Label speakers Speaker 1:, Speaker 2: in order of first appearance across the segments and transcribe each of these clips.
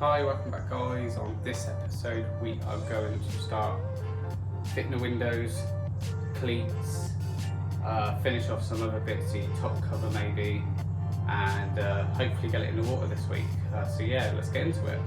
Speaker 1: Hi, welcome back guys. On this episode we are going to start fitting the windows, cleats, finish off some other bits, the top cover maybe, and hopefully get it in the water this week. So yeah, let's get into it.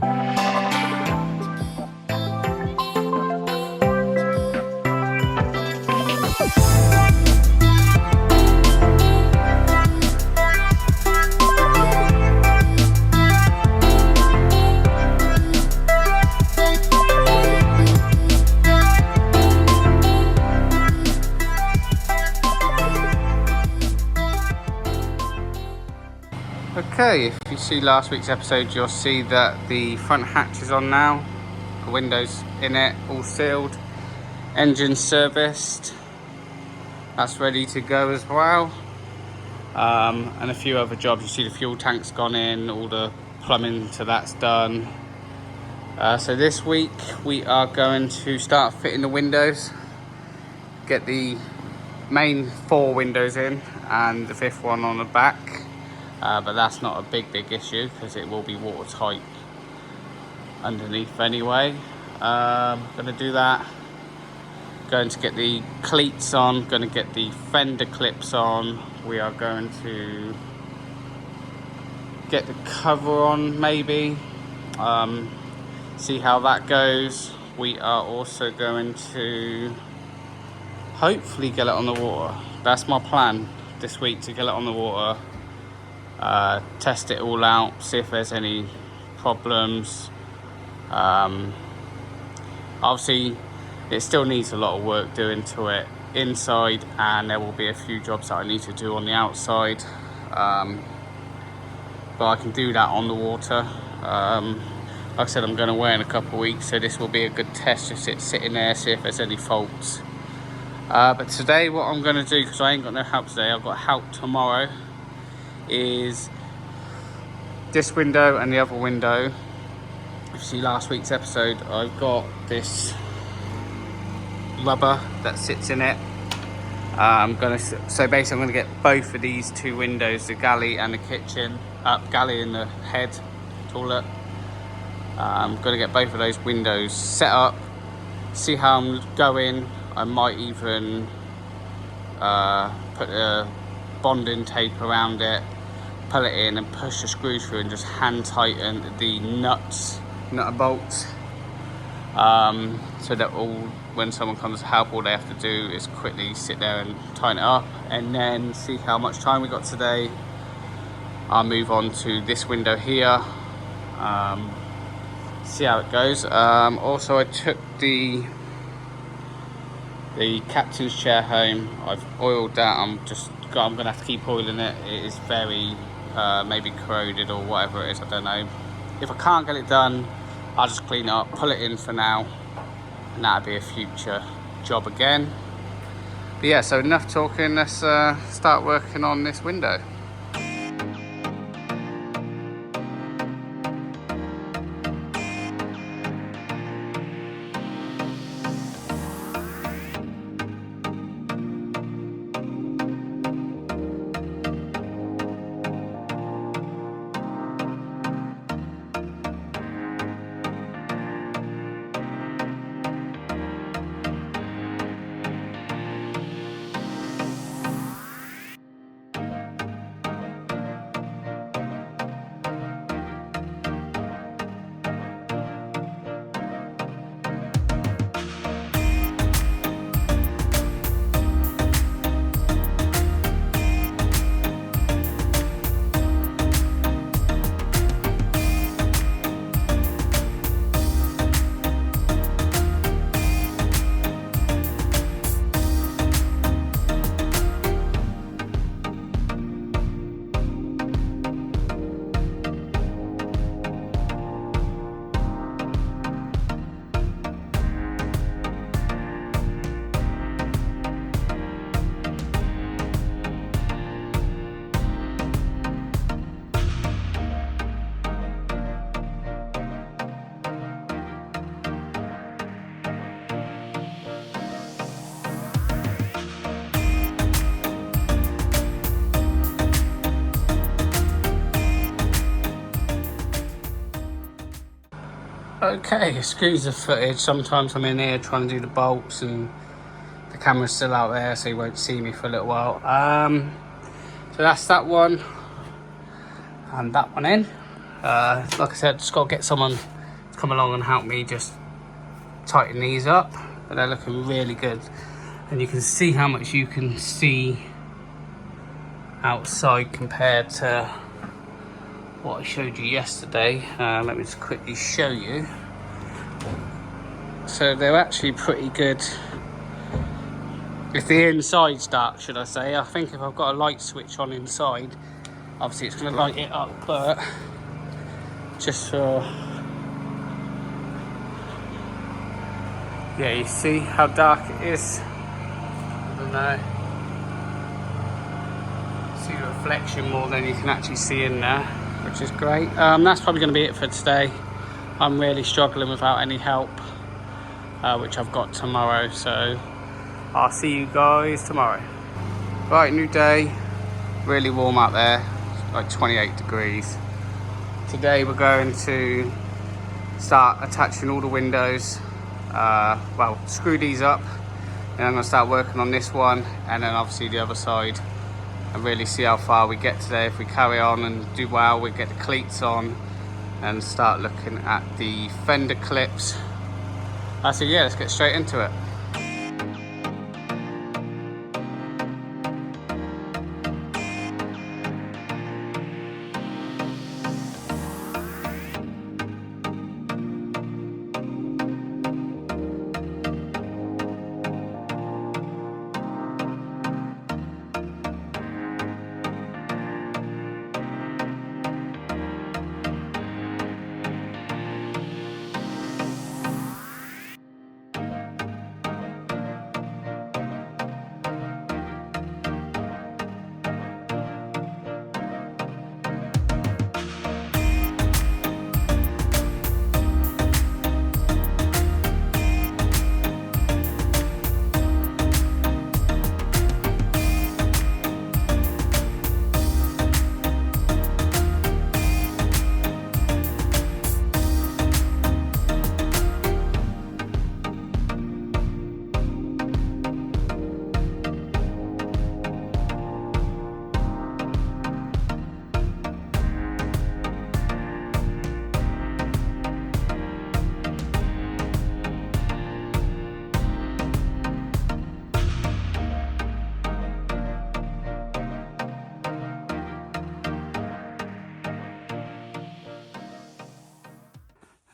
Speaker 1: Okay, if you see last week's episode, you'll see that the front hatch is on now, the windows in it, all sealed, engine serviced, that's ready to go as well, and a few other jobs. You see the fuel tank's gone in, all the plumbing to that's done. So this week we are going to start fitting the windows, get the main 4 windows in and the 5th one on the back. But that's not a big issue because it will be watertight underneath anyway. Gonna do that. Going to get the cleats on, gonna get the fender clips on. We are going to get the cover on maybe. See how that goes. We are also going to hopefully get it on the water. That's my plan this week, to get it on the water. Test it all out, see if there's any problems. Obviously it still needs a lot of work doing to it inside, and there will be a few jobs that I need to do on the outside, but I can do that on the water. Like I said, I'm going away in a couple of weeks, so this will be a good test, just sitting there, see if there's any faults. But today what I'm going to do, because I ain't got no help today, I've got help tomorrow, is this window and the other window. If you see last week's episode, I've got this rubber that sits in it. So basically I'm going to get both of these 2 windows, the galley and the kitchen, galley and the head toilet. I'm going to get both of those windows set up, see how I'm going. I might even put a bonding tape around it, pull it in and push the screw through and just hand tighten the nut and bolts, so that when someone comes to help, all they have to do is quickly sit there and tighten it up, and then see how much time we got today. I'll move on to this window here, see how it goes. Also I took the captain's chair home. I've oiled that. I'm gonna have to keep oiling it. It is very maybe corroded or whatever it is, I don't know. If I can't get it done, I'll just clean it up, pull it in for now, and that'll be a future job again. But yeah, so enough talking, let's start working on this window. Okay, excuse the footage. Sometimes I'm in here trying to do the bolts and the camera's still out there, so you won't see me for a little while. So that's that one and that one in. Like I said, just got to get someone to come along and help me just tighten these up, but they're looking really good. And you can see how much you can see outside compared to what I showed you yesterday. Let me just quickly show you. So they're actually pretty good. If the inside's dark, should I say. I think if I've got a light switch on inside, obviously it's going to light it up, but just for... Yeah, you see how dark it is? I don't know. See the reflection more than you can actually see in there, which is great. That's probably going to be it for today. I'm really struggling without any help, which I've got tomorrow, so I'll see you guys tomorrow. Right, new day. Really warm out there, like 28 degrees. Today we're going to start attaching all the windows. Well, screw these up, and I'm going to start working on this one, and then obviously the other side, and really see how far we get today. If we carry on and do well, we get the cleats on and start looking at the fender clips. So yeah, let's get straight into it.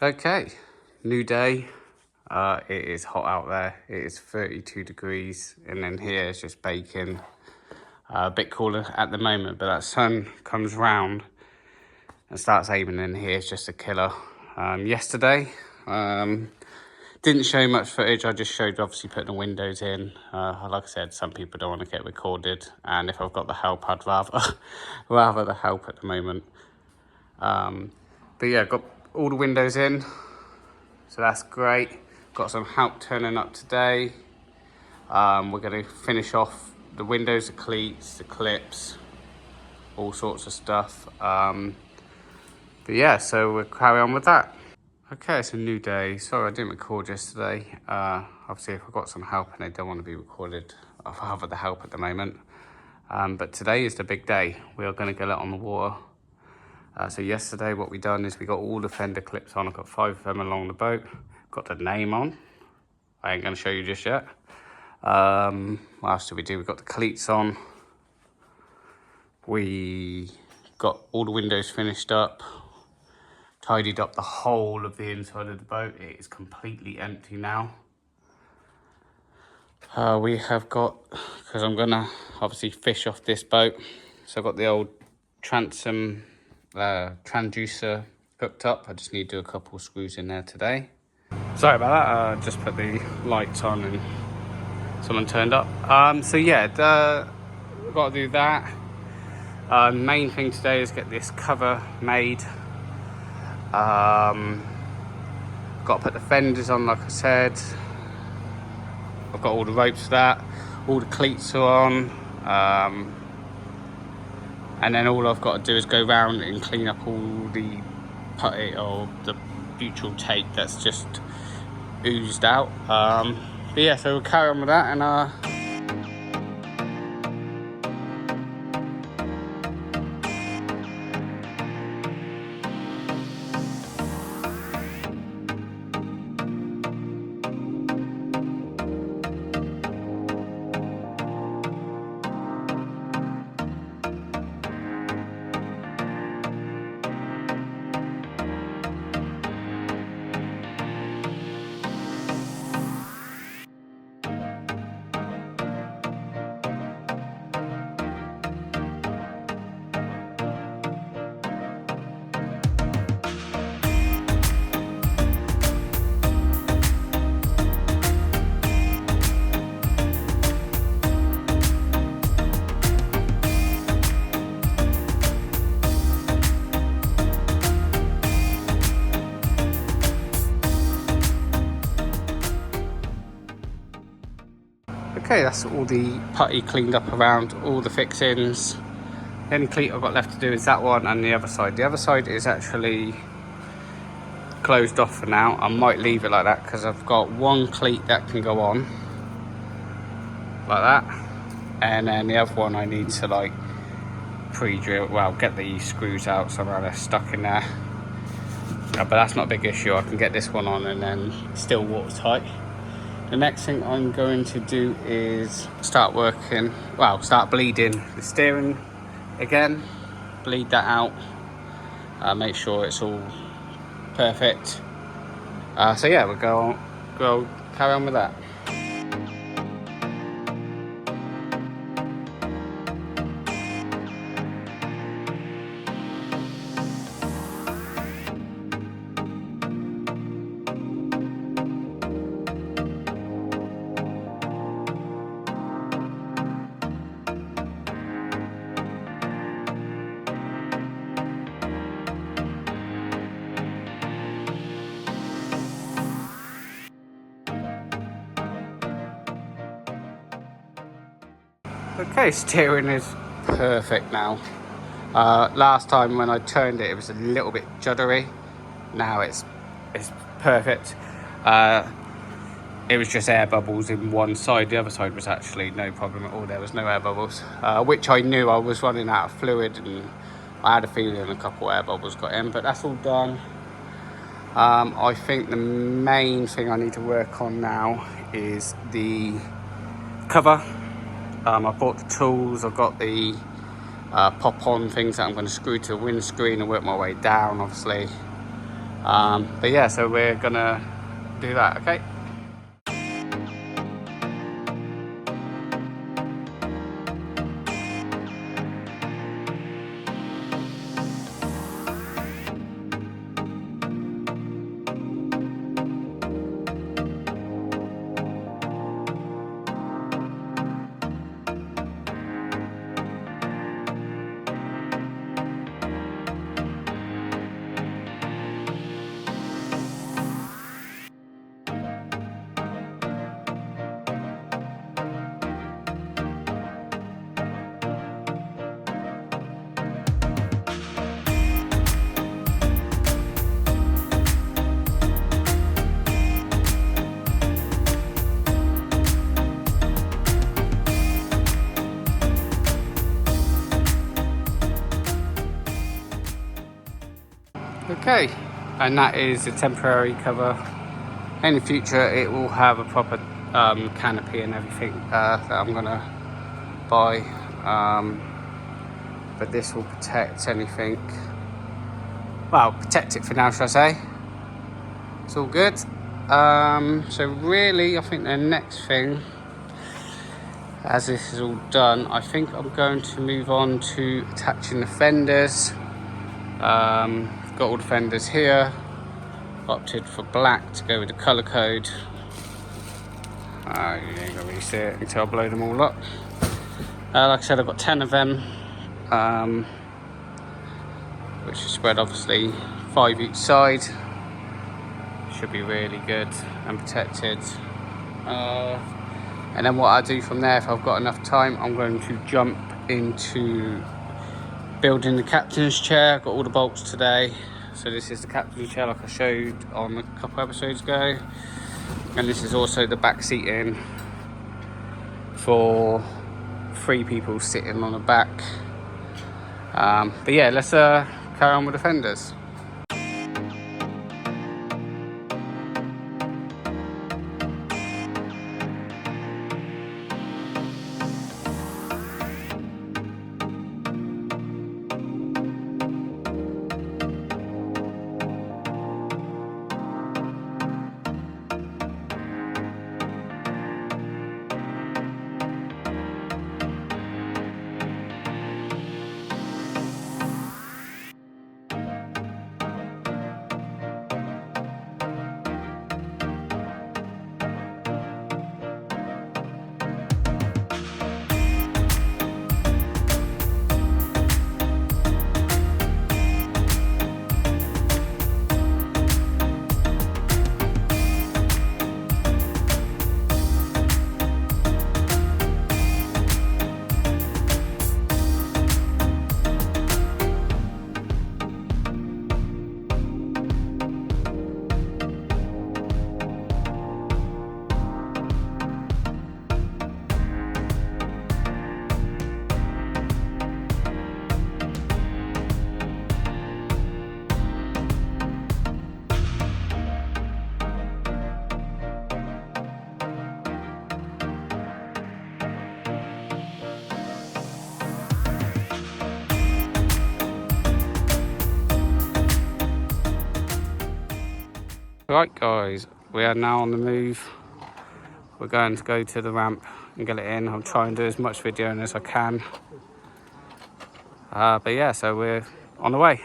Speaker 1: Okay, new day. It is hot out there. It is 32 degrees, and then here it's just baking. A bit cooler at the moment, but that sun comes round and starts aiming in here. It's just a killer. Yesterday, didn't show much footage. I just showed obviously putting the windows in. Like I said, some people don't want to get recorded, and if I've got the help, I'd rather the help at the moment. But yeah, got all the windows in, so that's great. Got some help turning up today. We're going to finish off the windows, the cleats, the clips, all sorts of stuff. But yeah, so we'll carry on with that. Okay, it's a new day. Sorry I didn't record yesterday. Obviously if I've got some help and they don't want to be recorded, I'll have the help at the moment. But today is the big day. We are going to get it on the water. So yesterday what we done is we got all the fender clips on. I've got 5 of them along the boat. Got the name on. I ain't going to show you just yet. What else did we do? We got the cleats on. We got all the windows finished up. Tidied up the whole of the inside of the boat. It is completely empty now. We have got, because I'm going to obviously fish off this boat. So I've got the old transom transducer hooked up. I just need to do a couple of screws in there today. Sorry about that, just put the lights on and someone turned up. So yeah, we've got to do that. Main thing today is get this cover made. Got to put the fenders on, like I said. I've got all the ropes for that. All the cleats are on. And then all I've got to do is go around and clean up all the putty or the neutral tape that's just oozed out. But yeah, so we'll carry on with that, and okay, that's all the putty cleaned up around all the fixings. The only cleat I've got left to do is that one and the other side. The other side is actually closed off for now. I might leave it like that because I've got one cleat that can go on like that, and then the other one I need to like pre-drill, well, get the screws out somehow, they're stuck in there. But that's not a big issue. I can get this one on and then still watertight. The next thing I'm going to do is start bleeding the steering again, bleed that out, make sure it's all perfect. So yeah, we'll go carry on with that. Okay, steering is perfect now. Last time when I turned it, it was a little bit juddery. Now it's perfect. It was just air bubbles in one side. The other side was actually no problem at all. There was no air bubbles, which I knew I was running out of fluid, and I had a feeling a couple air bubbles got in, but that's all done. I think the main thing I need to work on now is the cover. I bought the tools. I've got the pop-on things that I'm going to screw to the windscreen and work my way down, obviously. But yeah, so we're gonna do that, okay? Okay, and that is a temporary cover. In the future it will have a proper canopy and everything that I'm gonna buy, but this will protect anything, well, protect it for now, should I say. It's all good. So really I think the next thing, as this is all done, I think I'm going to move on to attaching the fenders. Got all the fenders here, opted for black to go with the colour code. You ain't gonna really see it until I blow them all up. Like I said, I've got 10 of them, which is spread obviously 5 each side. Should be really good and protected. And then what I do from there, if I've got enough time, I'm going to jump into building the captain's chair. Got all the bolts today, So this is the captain's chair like I showed on a couple episodes ago, and this is also the back seating for 3 people sitting on the back. But yeah, let's carry on with the fenders. Right guys, we are now on the move. We're going to go to the ramp and get it in. I'll try and do as much videoing as I can. But yeah, so we're on the way.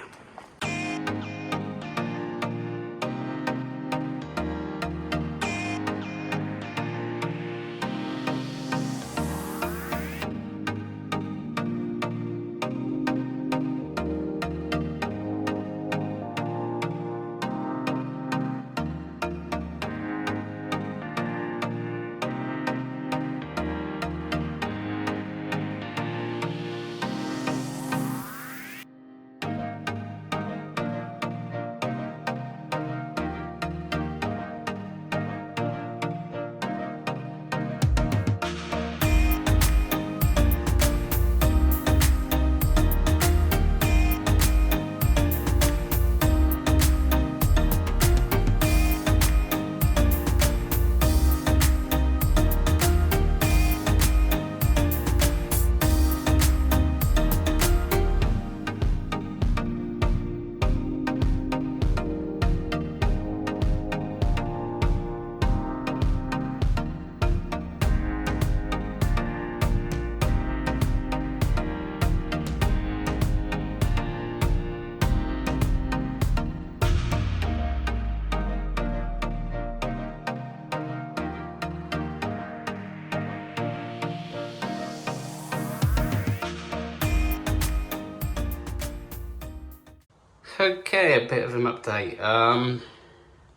Speaker 1: Okay, a bit of an update.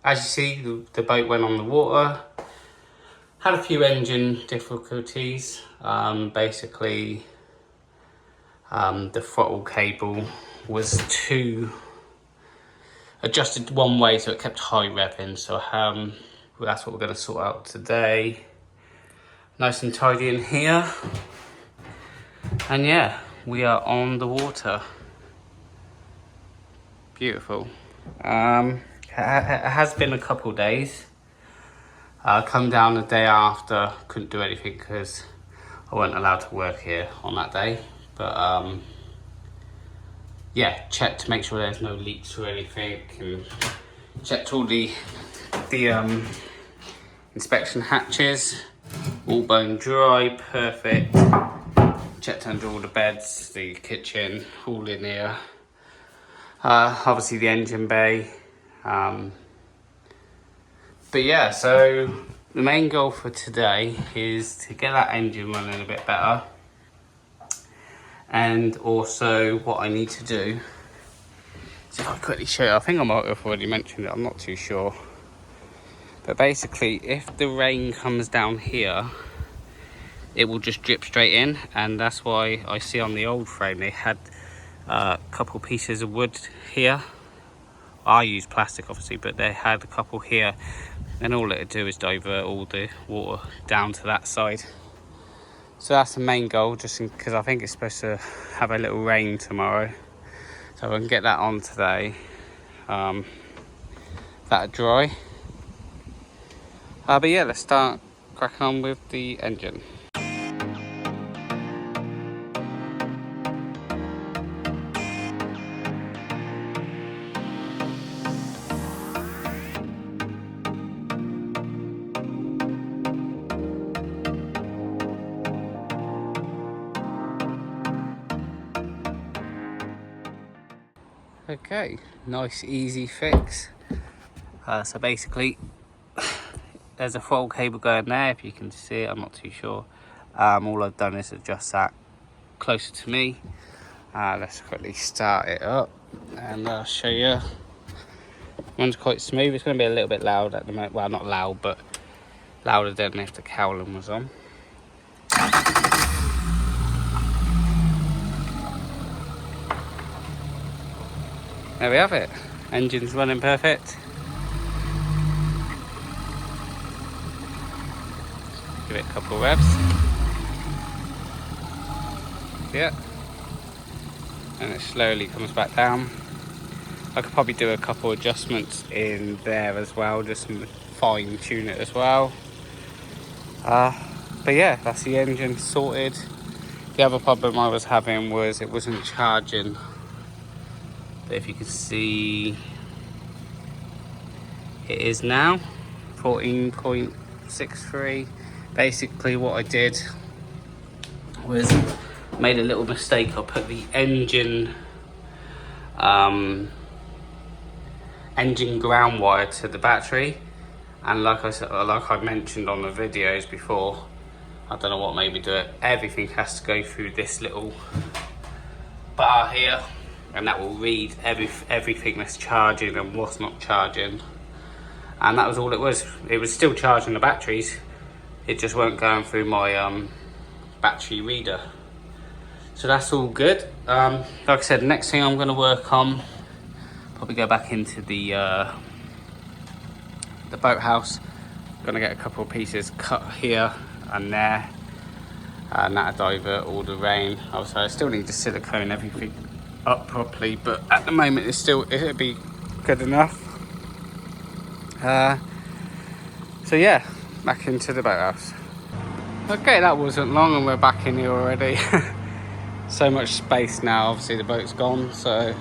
Speaker 1: As you see, the boat went on the water. Had a few engine difficulties. Basically, the throttle cable was too adjusted one way, so it kept high revving. So that's what we're going to sort out today. Nice and tidy in here. And yeah, we are on the water. Beautiful. It has been a couple days. Come down the day after, couldn't do anything because I wasn't allowed to work here on that day. But yeah, checked to make sure there's no leaks or anything, and checked all the inspection hatches, all bone dry, perfect. Checked under all the beds, the kitchen, all in here. Obviously the engine bay. But yeah, so the main goal for today is to get that engine running a bit better. And also what I need to do, so if I quickly show you, I think I might have already mentioned it, I'm not too sure. But basically, if the rain comes down here, it will just drip straight in, and that's why I see on the old frame they had a couple pieces of wood here I use plastic obviously, but they had a couple here, and all it'd do is divert all the water down to that side. So that's the main goal, just because I think it's supposed to have a little rain tomorrow, so I can get that on today. That'll dry. But yeah, let's start cracking on with the engine. Okay, nice easy fix. So basically there's a throttle cable going there, if you can see it, I'm not too sure. All I've done is adjust that closer to me. Let's quickly start it up and I'll show you. Runs quite smooth. It's going to be a little bit loud at the moment, well, not loud, but louder than if the cowling was on. There we have it, engine's running perfect. Give it a couple of revs. Yeah. And it slowly comes back down. I could probably do a couple of adjustments in there as well, just fine tune it as well. But yeah, that's the engine sorted. The other problem I was having was it wasn't charging. But if you can see, it is now 14.63. Basically what I did was made a little mistake. I put the engine ground wire to the battery, and like I said, like I mentioned on the videos before, I don't know what made me do it, everything has to go through this little bar here, and that will read everything that's charging and what's not charging. And that was all it was. It was still charging the batteries, it just weren't going through my battery reader. So that's all good. Like I said, next thing I'm going to work on, probably go back into the boathouse. Going to get a couple of pieces cut here and there, and that'll divert all the rain. Obviously I still need to silicone everything up properly, but at the moment it'll be good enough. So yeah, back into the boathouse. Okay, that wasn't long and we're back in here already. So much space now, obviously the boat's gone, so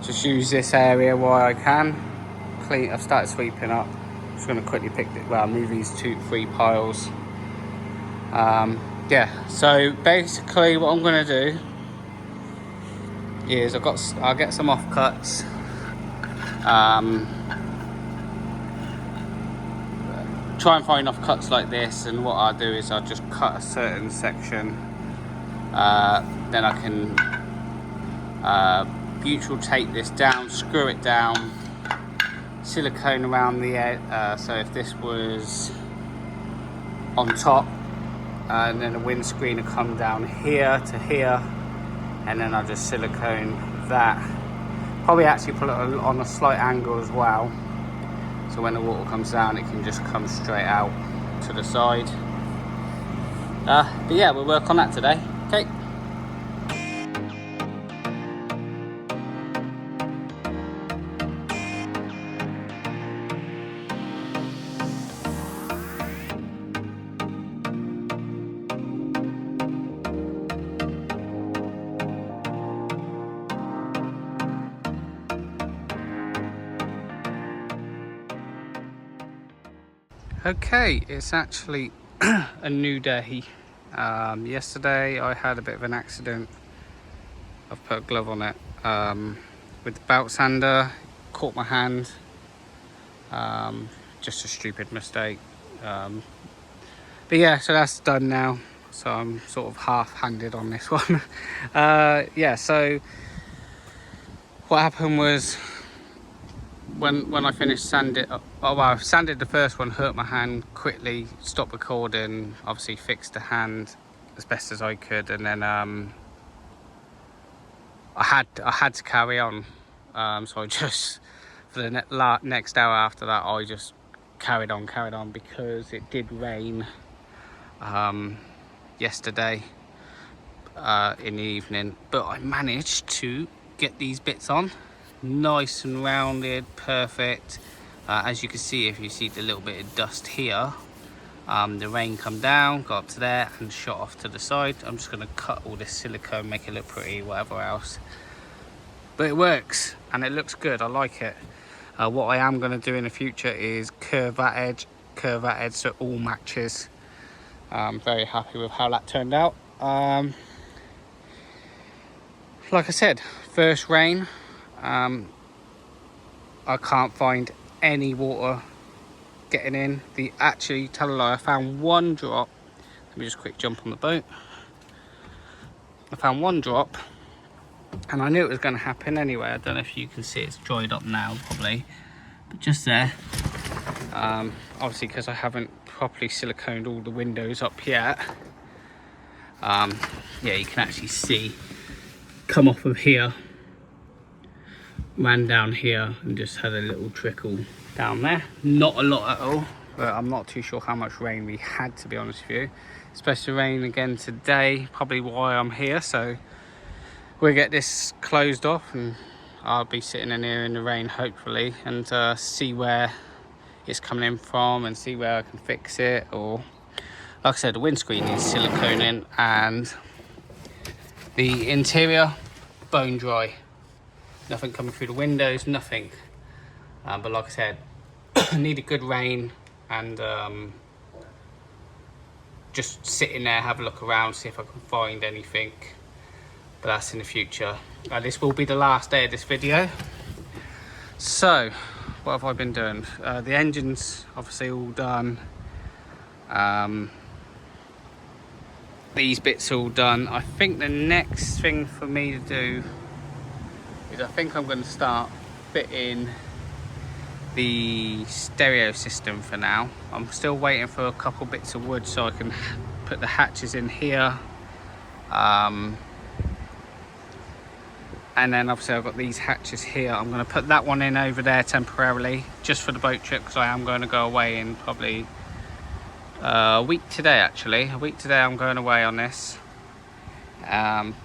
Speaker 1: just use this area while I can. I've started sweeping up. Just going to quickly move these 3 piles. Yeah, so basically what I'm going to do is I'll get some offcuts. Try and find offcuts like this, and what I'll do is I'll just cut a certain section. Then I can neutral tape this down, screw it down, silicone around the edge. So if this was on top, and then the windscreen will come down here to here, and then I'll just silicone that. Probably actually put it on a slight angle as well, so when the water comes down it can just come straight out to the side. But yeah, we'll work on that today. Okay. Okay, it's actually a new day. Yesterday I had a bit of an accident. I've put a glove on it with the belt sander, caught my hand. Just a stupid mistake. But yeah, so that's done now. So I'm sort of half-handed on this one. Yeah, so what happened was, when I finished sanding, I sanded the first one, hurt my hand, quickly stopped recording, obviously fixed the hand as best as I could, and then I had to carry on. So I just, for the next hour after that, I just carried on because it did rain yesterday in the evening, but I managed to get these bits on nice and rounded, perfect. As you can see, if you see the little bit of dust here, the rain come down, got up to there and shot off to the side. I'm just going to cut all this silicone, make it look pretty, whatever else, but it works and it looks good. I like it. What I am going to do in the future is curve that edge so it all matches. I'm very happy with how that turned out. Like I said, first rain, I can't find any water getting in. Actually, tell a lie, I found one drop. Let me just quick jump on the boat. I found one drop and I knew it was going to happen anyway. I don't know if you can see, it's dried up now probably, but just there. Obviously because I haven't properly siliconed all the windows up yet, yeah, you can actually see come off of here, ran down here and just had a little trickle down there. Not a lot at all, but I'm not too sure how much rain we had, to be honest with you. It's supposed to rain again today, probably why I'm here. So we'll get this closed off and I'll be sitting in here in the rain hopefully, and see where it's coming in from and see where I can fix it. Or like I said, the windscreen needs siliconing and the interior bone dry. Nothing coming through the windows, nothing. But like I said, I need a good rain and just sit in there, have a look around, see if I can find anything. But that's in the future. This will be the last day of this video. So, what have I been doing? The engine's obviously all done. These bits all done. I think the next thing for me to do is I think I'm going to start fitting the stereo system for now. I'm still waiting for a couple bits of wood so I can put the hatches in here. And then obviously I've got these hatches here. I'm going to put that one in over there temporarily just for the boat trip, because I am going to go away in probably a week today actually. A week today I'm going away on this. And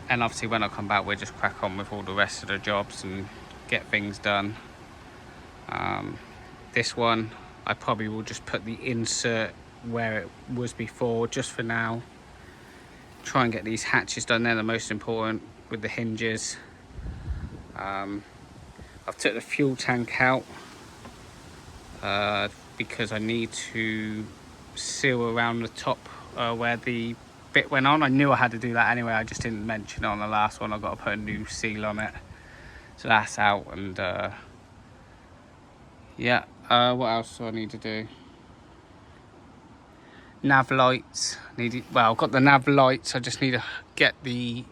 Speaker 1: obviously when I come back we'll just crack on with all the rest of the jobs and get things done. This one I probably will just put the insert where it was before just for now. Try and get these hatches done, they're the most important with the hinges. I've took the fuel tank out because I need to seal around the top where the bit went on. I knew I had to do that anyway, I just didn't mention it on the last one. I've got to put a new seal on it, so that's out. And yeah, what else do I need to do? Nav lights, well, I've got the nav lights, I just need to get the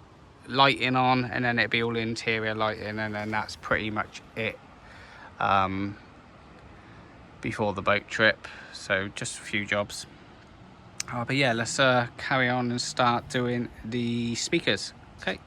Speaker 1: lighting on and then it'll be all interior lighting, and then that's pretty much it before the boat trip. So just a few jobs. But yeah, let's carry on and start doing the speakers. Okay.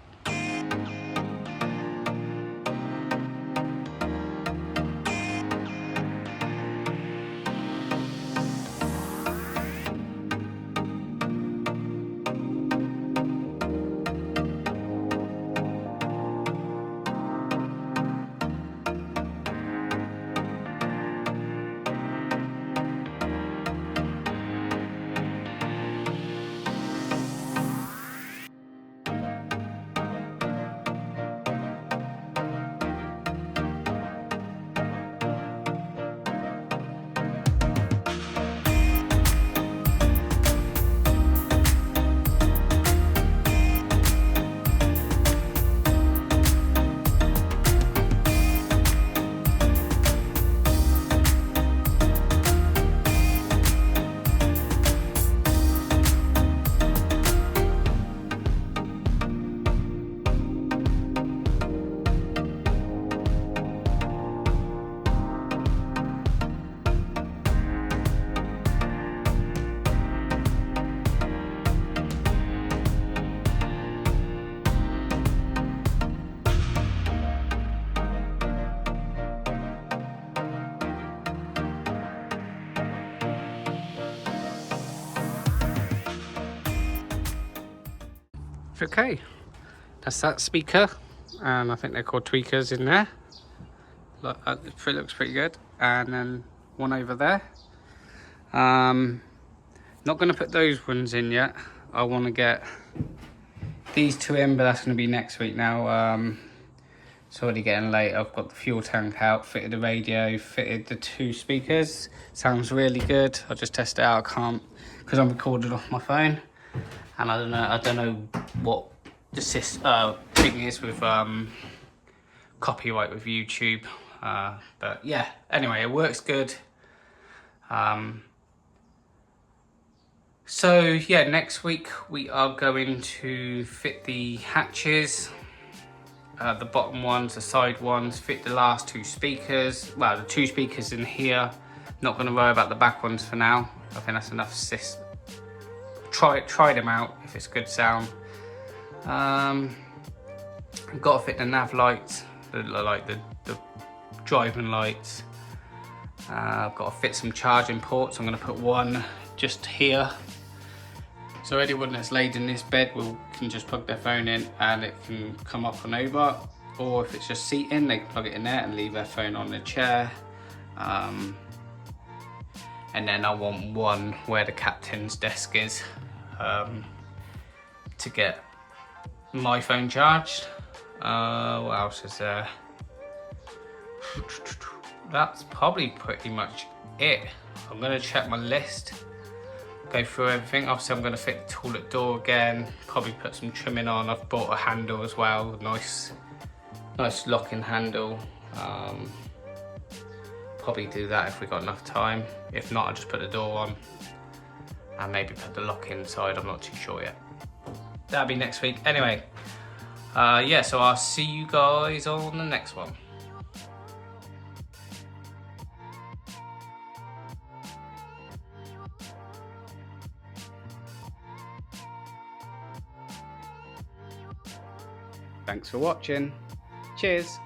Speaker 1: Okay, that's that speaker, and I think they're called tweakers in there. Look, it looks pretty good. And then one over there. Not going to put those ones in yet. I want to get these two in, but that's going to be next week now. It's already getting late. I've got the fuel tank out, fitted the radio, fitted the two speakers. Sounds really good. I'll just test it out. I can't, because I'm recording off my phone, and I don't know what the thing is with copyright with YouTube. But yeah, anyway, it works good. So yeah, next week we are going to fit the hatches, the bottom ones, the side ones, fit the last two speakers. Well, the two speakers in here. Not going to worry about the back ones for now. I think that's enough. Try them out if it's good sound. I've got to fit the nav lights, the driving lights. I've got to fit some charging ports. I'm going to put one just here. So anyone that's laid in this bed can just plug their phone in and it can come up and over. Or if it's just seating, they can plug it in there and leave their phone on the chair. And then I want one where the captain's desk is to get my phone charged. What else is there? That's probably pretty much it. I'm gonna check my list, go through everything. Obviously I'm gonna fit the toilet door again, probably put some trimming on. I've bought a handle as well, nice locking handle. Probably do that if we got enough time. If not, I'll just put the door on and maybe put the lock inside. I'm not too sure yet. That'll be next week. Anyway, yeah, so I'll see you guys on the next one. Thanks for watching. Cheers.